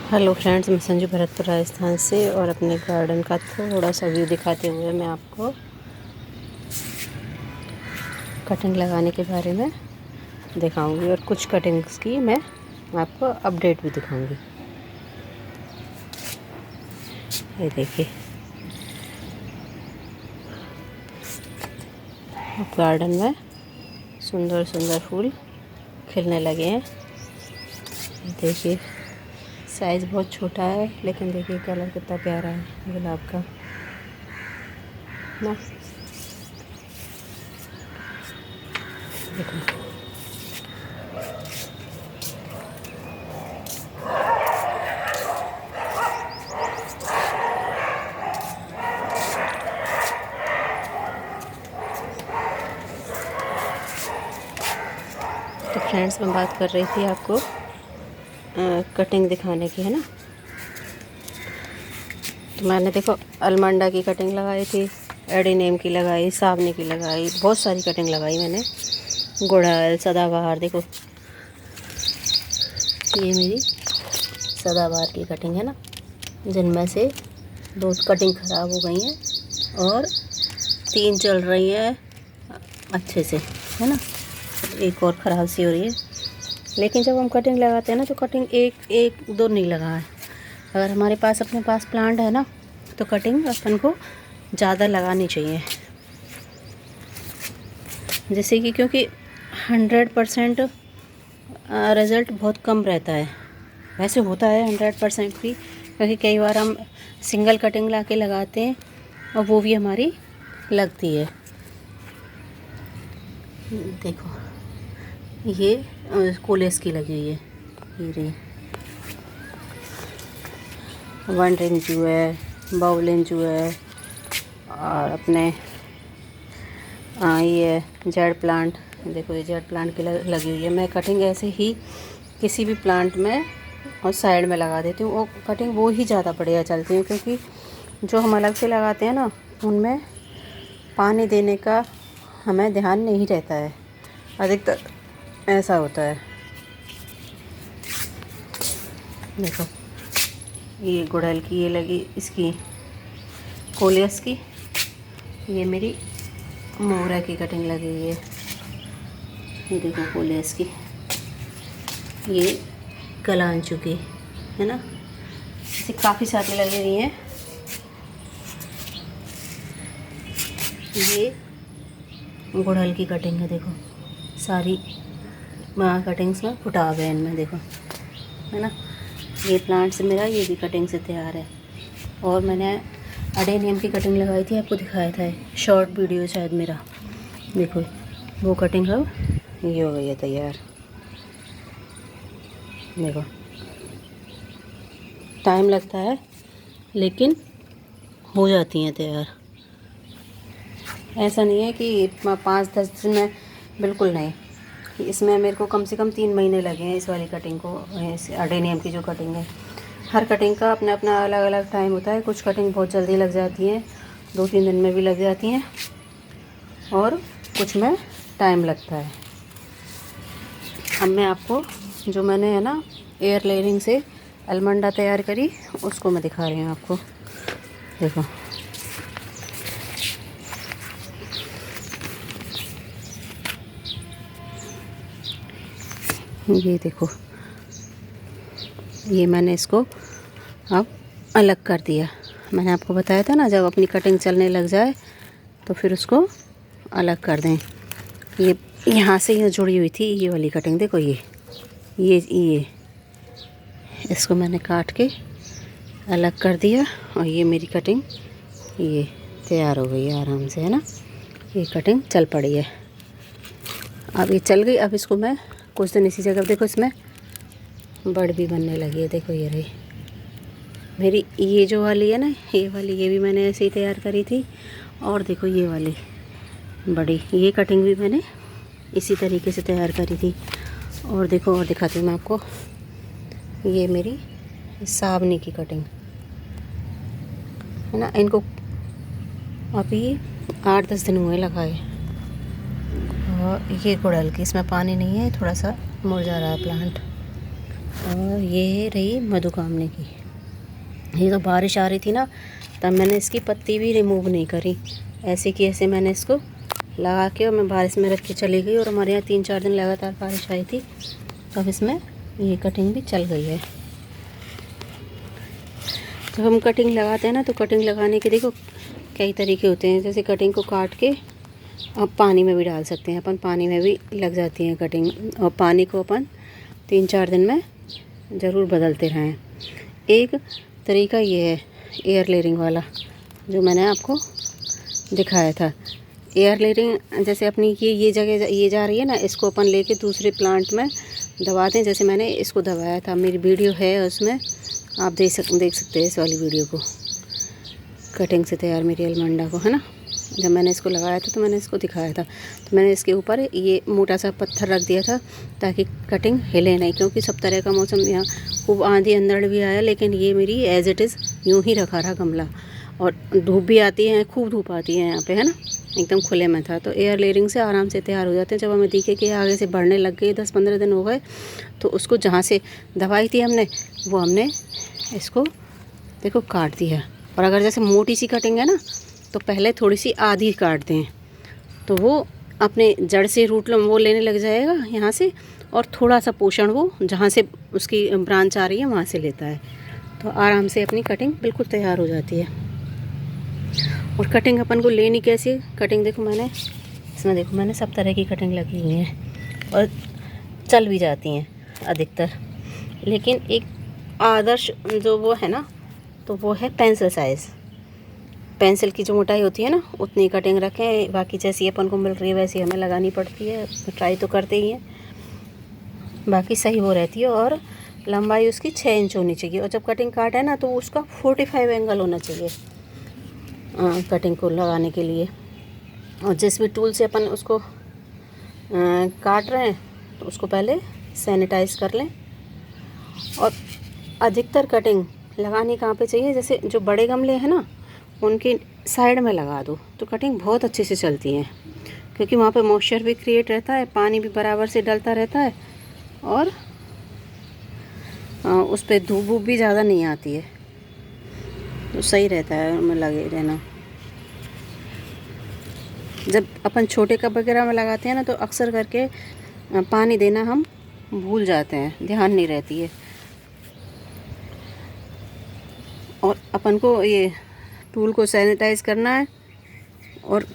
Hello friends, मैं संजू भरतपुर राजस्थान से और अपने गार्डन का थोड़ा सा व्यू दिखाते हुए मैं आपको कटिंग लगाने के बारे में दिखाऊंगी और कुछ कटिंग्स की मैं आपको अपडेट भी दिखाऊंगी। ये देखिए, गार्डन में सुंदर सुंदर फूल खिलने लगे हैं। देखिए, साइज़ बहुत छोटा है लेकिन देखिए कलर कितना प्यारा है गुलाब का ना। देखो, तो फ्रेंड्स, मैं बात कर रही थी आपको कटिंग दिखाने की, है ना। तो मैंने देखो अलमंडा की कटिंग लगाई थी, एडेनियम की लगाई, सावनी की लगाई, बहुत सारी कटिंग लगाई मैंने। गुड़हल, सदाबहार, देखो ये मेरी सदाबहार की कटिंग है ना, जिनमें से 2 कटिंग ख़राब हो गई हैं और 3 चल रही हैं अच्छे से, है ना। एक और ख़राब सी हो रही है, लेकिन जब हम कटिंग लगाते हैं ना तो कटिंग एक दो नहीं लगा है। अगर हमारे पास अपने पास प्लांट है ना तो कटिंग अपन को ज़्यादा लगानी चाहिए, जैसे कि क्योंकि 100% रिज़ल्ट बहुत कम रहता है। वैसे होता है 100% भी, क्योंकि कई बार हम सिंगल कटिंग ला के लगाते हैं और वो भी हमारी लगती है। देखो ये कोलेस की लगी हुई है, ये रही। वन रेंजू है, बाउलेंजू है और अपने ये जेड प्लांट। देखो ये जेड प्लांट की लगी हुई है। मैं कटिंग ऐसे ही किसी भी प्लांट में और साइड में लगा देती हूँ, वो कटिंग वो ही ज़्यादा बढ़िया चलती है, क्योंकि जो हम अलग से लगाते हैं ना उनमें पानी देने का हमें ध्यान नहीं रहता है, अधिकतर ऐसा होता है। देखो ये गुड़हल की ये लगी, इसकी कोलियस की, ये मेरी मोगरा की कटिंग लगी हुई है। ये देखो कोलियस की, ये कलांचू की, है ना। इसे काफ़ी सारी लगी हुई हैं। ये गुड़हल की कटिंग है, देखो सारी कटिंग्स में फुटाव है इनमें, देखो, है ना। ये प्लांट्स मेरा ये भी कटिंग से तैयार है। और मैंने एडेनियम की कटिंग लगाई थी, आपको दिखाया था शॉर्ट वीडियो शायद मेरा। देखो वो कटिंग अब ये हो गई है तैयार। देखो टाइम लगता है लेकिन हो जाती हैं तैयार। ऐसा नहीं है कि 5-10 दिन में, बिल्कुल नहीं। इसमें मेरे को कम से कम 3 महीने लगे हैं इस वाली कटिंग को, इस एडेनियम की जो कटिंग है। हर कटिंग का अपना अपना अलग अलग टाइम होता है। कुछ कटिंग बहुत जल्दी लग जाती हैं, 2-3 दिन में भी लग जाती हैं, और कुछ में टाइम लगता है। अब मैं आपको जो मैंने है ना एयर लेयरिंग से अलमंडा तैयार करी, उसको मैं दिखा रही हूँ आपको। देखो ये देखो, ये मैंने इसको अब अलग कर दिया। मैंने आपको बताया था ना, जब अपनी कटिंग चलने लग जाए तो फिर उसको अलग कर दें। ये यहाँ से ये जुड़ी हुई थी ये वाली कटिंग, देखो ये इसको मैंने काट के अलग कर दिया और ये मेरी कटिंग ये तैयार हो गई है आराम से, है ना। ये कटिंग चल पड़ी है, अब ये चल गई। अब इसको मैं कुछ दिन इसी जगह, देखो इसमें बड़ भी बनने लगी है। देखो ये रही मेरी ये जो वाली है ना, ये वाली, ये भी मैंने ऐसे ही तैयार करी थी। और देखो ये वाली बड़ी, ये कटिंग भी मैंने इसी तरीके से तैयार करी थी। और देखो, और दिखाती हूँ मैं आपको, ये मेरी सावनी की कटिंग है ना। इनको अभी 8-10 दिन हुए लगाए। और ये गुड़हल की, इसमें पानी नहीं है, थोड़ा सा मुरझा रहा है प्लांट, और ये रही मधुकामनी की। ये तो बारिश आ रही थी ना, तब मैंने इसकी पत्ती भी रिमूव नहीं करी, ऐसे कि ऐसे मैंने इसको लगा के और मैं बारिश में रख के चली गई। और हमारे यहाँ 3-4 दिन लगातार बारिश आई थी, तो अब इसमें ये कटिंग भी चल गई है। जब हम कटिंग लगाते हैं ना, तो कटिंग लगाने के देखो कई तरीके होते हैं। जैसे कटिंग को काट के अब पानी में भी डाल सकते हैं अपन, पानी में भी लग जाती है कटिंग। और पानी को अपन 3-4 दिन में ज़रूर बदलते रहें। एक तरीका ये है एयर लेयरिंग वाला, जो मैंने आपको दिखाया था। एयर लेयरिंग जैसे अपनी ये जगह ये जा रही है ना, इसको अपन लेके दूसरे प्लांट में दबा दें, जैसे मैंने इसको दबाया था। मेरी वीडियो है उसमें, आप देख सकते हैं इस वाली वीडियो को, कटिंग से तैयार मेरी अलमंडा को, है ना। जब मैंने इसको लगाया था तो मैंने इसको दिखाया था। तो मैंने इसके ऊपर ये मोटा सा पत्थर रख दिया था ताकि कटिंग हिले नहीं, क्योंकि सब तरह का मौसम, यहाँ खूब आंधी अंधड़ भी आया, लेकिन ये मेरी एज इट इज़ यूँ ही रखा रहा गमला। और धूप भी आती है, खूब धूप आती है यहाँ पे, है ना, एकदम खुले में था। तो एयर लेयरिंग से आराम से तैयार हो जाते हैं। जब हमें दिखे कि आगे से बढ़ने लग गई, 10-15 दिन हो गए, तो उसको जहाँ से दवाई थी हमने, वो हमने इसको देखो काट दिया। और अगर जैसे मोटी सी कटिंग है ना, तो पहले थोड़ी सी आधी काट दें, तो वो अपने जड़ से रूट वो लेने लग जाएगा यहाँ से, और थोड़ा सा पोषण वो जहाँ से उसकी ब्रांच आ रही है वहाँ से लेता है। तो आराम से अपनी कटिंग बिल्कुल तैयार हो जाती है। और कटिंग अपन को लेनी कैसी है, कटिंग देखो मैंने इसमें, देखो मैंने सब तरह की कटिंग लगी हुई है और चल भी जाती हैं अधिकतर। लेकिन एक आदर्श जो वो है ना, तो वो है पेंसिल साइज़। पेंसिल की जो मोटाई होती है ना, उतनी कटिंग रखें। बाकी जैसी अपन को मिल रही है वैसी हमें लगानी पड़ती है, ट्राई तो करते ही हैं, बाकी सही वो रहती है। और लंबाई उसकी 6 इंच होनी चाहिए। और जब कटिंग काटे ना, तो उसका 45 एंगल होना चाहिए कटिंग को लगाने के लिए। और जिस भी टूल से अपन उसको काट रहे हैं, तो उसको पहले सैनिटाइज़ कर लें। और अधिकतर कटिंग लगानी कहाँ पे चाहिए, जैसे जो बड़े गमले हैं ना, उनकी साइड में लगा दो, तो कटिंग बहुत अच्छे से चलती है, क्योंकि वहाँ पे मॉइस्चर भी क्रिएट रहता है, पानी भी बराबर से डलता रहता है, और उस पर धूप भी ज़्यादा नहीं आती है, तो सही रहता है उनमें लगे रहना। जब अपन छोटे कप वगैरह में लगाते हैं ना, तो अक्सर करके पानी देना हम भूल जाते हैं, ध्यान नहीं रहती है। और अपन को ये टूल को सैनिटाइज़ करना है। और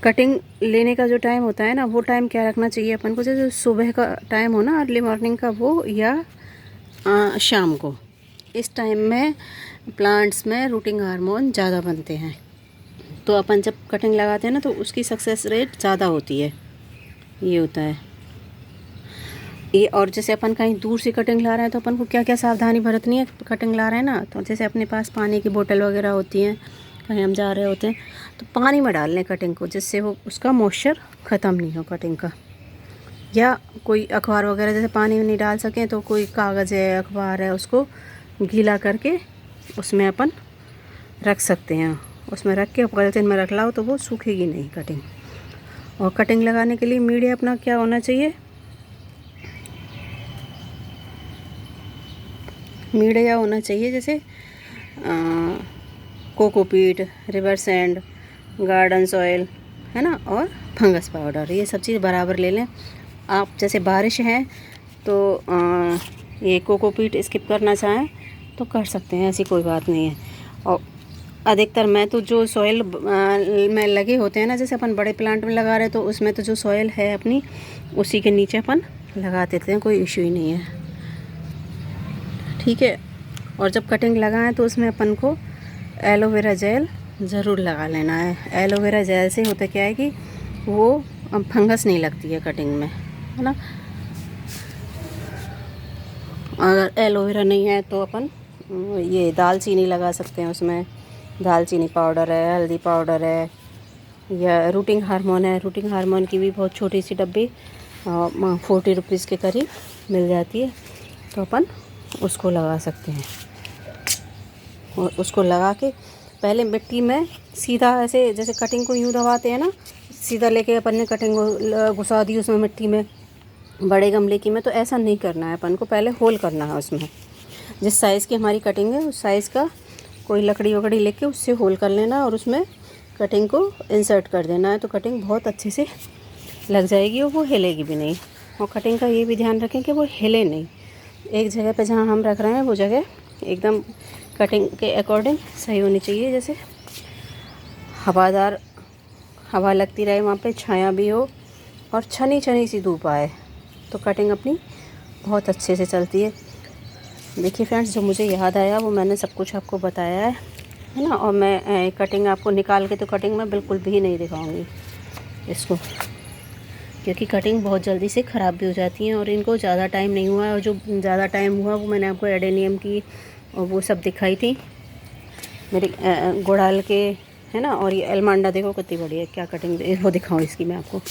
कटिंग लेने का जो टाइम होता है ना, वो टाइम क्या रखना चाहिए अपन को, जैसे सुबह का टाइम हो ना, अर्ली मॉर्निंग का वो, या शाम को। इस टाइम में प्लांट्स में रूटिंग हार्मोन ज़्यादा बनते हैं, तो अपन जब कटिंग लगाते हैं ना, तो उसकी सक्सेस रेट ज़्यादा होती है, ये होता है ये। और जैसे अपन कहीं दूर से कटिंग ला रहे हैं, तो अपन को क्या क्या सावधानी बरतनी है कटिंग ला रहे हैं ना। तो जैसे अपने पास पानी की बोतल वगैरह होती हैं, कहीं हम जा रहे होते हैं, तो पानी में डाल लें कटिंग को, जिससे वो उसका मॉइस्चर ख़त्म नहीं हो कटिंग का। या कोई अखबार वगैरह, जैसे पानी में नहीं डाल सकें, तो कोई कागज़ है, अखबार है, उसको गीला करके उसमें अपन रख सकते हैं। उसमें रख के पॉलिथीन में रख लाओ, तो वो सूखेगी नहीं कटिंग। और कटिंग लगाने के लिए मीडिया अपना क्या होना चाहिए, मीडिया होना चाहिए जैसे cocopeat, river sand, garden soil, है ना, और फंगस पाउडर। ये सब चीज़ बराबर ले लें आप। जैसे बारिश है तो ये कोकोपीट स्किप करना चाहें तो कर सकते हैं, ऐसी कोई बात नहीं है। और अधिकतर मैं तो जो सॉइल में लगे होते हैं ना, जैसे अपन बड़े प्लांट में लगा रहे हैं, तो उसमें तो जो सॉइल है अपनी, उसी के नीचे अपन लगा देते हैं, कोई इशू ही नहीं है, ठीक है। और जब कटिंग लगाएं तो उसमें अपन को एलोवेरा जेल ज़रूर लगा लेना है। एलोवेरा जेल से होता क्या है कि वो फंगस नहीं लगती है कटिंग में, है ना। अगर एलोवेरा नहीं है तो अपन ये दालचीनी लगा सकते हैं, उसमें दालचीनी पाउडर है, हल्दी पाउडर है, या रूटिंग हार्मोन है। रूटिंग हार्मोन की भी बहुत छोटी सी डब्बी 40 रुपीज़ के करीब मिल जाती है, तो अपन उसको लगा सकते हैं। और उसको लगा के पहले मिट्टी में सीधा ऐसे, जैसे कटिंग को यूँ दबाते हैं ना, सीधा लेके अपन ने कटिंग को घुसा दी उसमें मिट्टी में, बड़े गमले की में तो ऐसा नहीं करना है, अपन को पहले होल करना है उसमें। जिस साइज़ की हमारी कटिंग है उस साइज़ का कोई लकड़ी वकड़ी लेके उससे होल कर लेना और उसमें कटिंग को इंसर्ट कर देना है, तो कटिंग बहुत अच्छे से लग जाएगी और वो हिलेगी भी नहीं। और कटिंग का ये भी ध्यान रखें कि वो हिले नहीं। एक जगह पे जहाँ हम रख रहे हैं वो जगह एकदम कटिंग के अकॉर्डिंग सही होनी चाहिए, जैसे हवादार हवा लगती रहे, वहाँ पे छाया भी हो और छनी छनी सी धूप आए, तो कटिंग अपनी बहुत अच्छे से चलती है। देखिए फ्रेंड्स, जो मुझे याद आया वो मैंने सब कुछ आपको बताया है ना। और मैं कटिंग आपको निकाल के तो कटिंग में बिल्कुल भी नहीं दिखाऊंगी इसको, क्योंकि कटिंग बहुत जल्दी से ख़राब भी हो जाती हैं और इनको ज़्यादा टाइम नहीं हुआ है। और जो ज़्यादा टाइम हुआ वो मैंने आपको एडेनियम की और वो सब दिखाई थी मेरे गुड़ाल के, है ना। और ये एलमांडा देखो कितनी बड़ी है, क्या कटिंग वो दिखाऊँ इसकी मैं आपको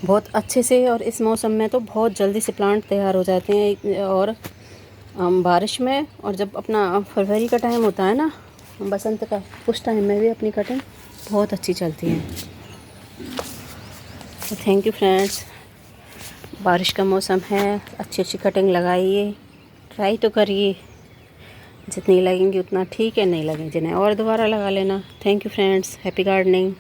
बहुत अच्छे से। और इस मौसम में तो बहुत जल्दी से प्लांट तैयार हो जाते हैं। और बारिश में और जब अपना फरवरी का टाइम होता है ना, बसंत का, उस टाइम में भी अपनी कटिंग बहुत अच्छी चलती है। तो थैंक यू फ्रेंड्स, बारिश का मौसम है, अच्छी अच्छी कटिंग लगाइए, ट्राई तो करिए। जितनी लगेंगी उतना ठीक है, नहीं लगे जिन्हें और दोबारा लगा लेना। Thank you friends, happy gardening.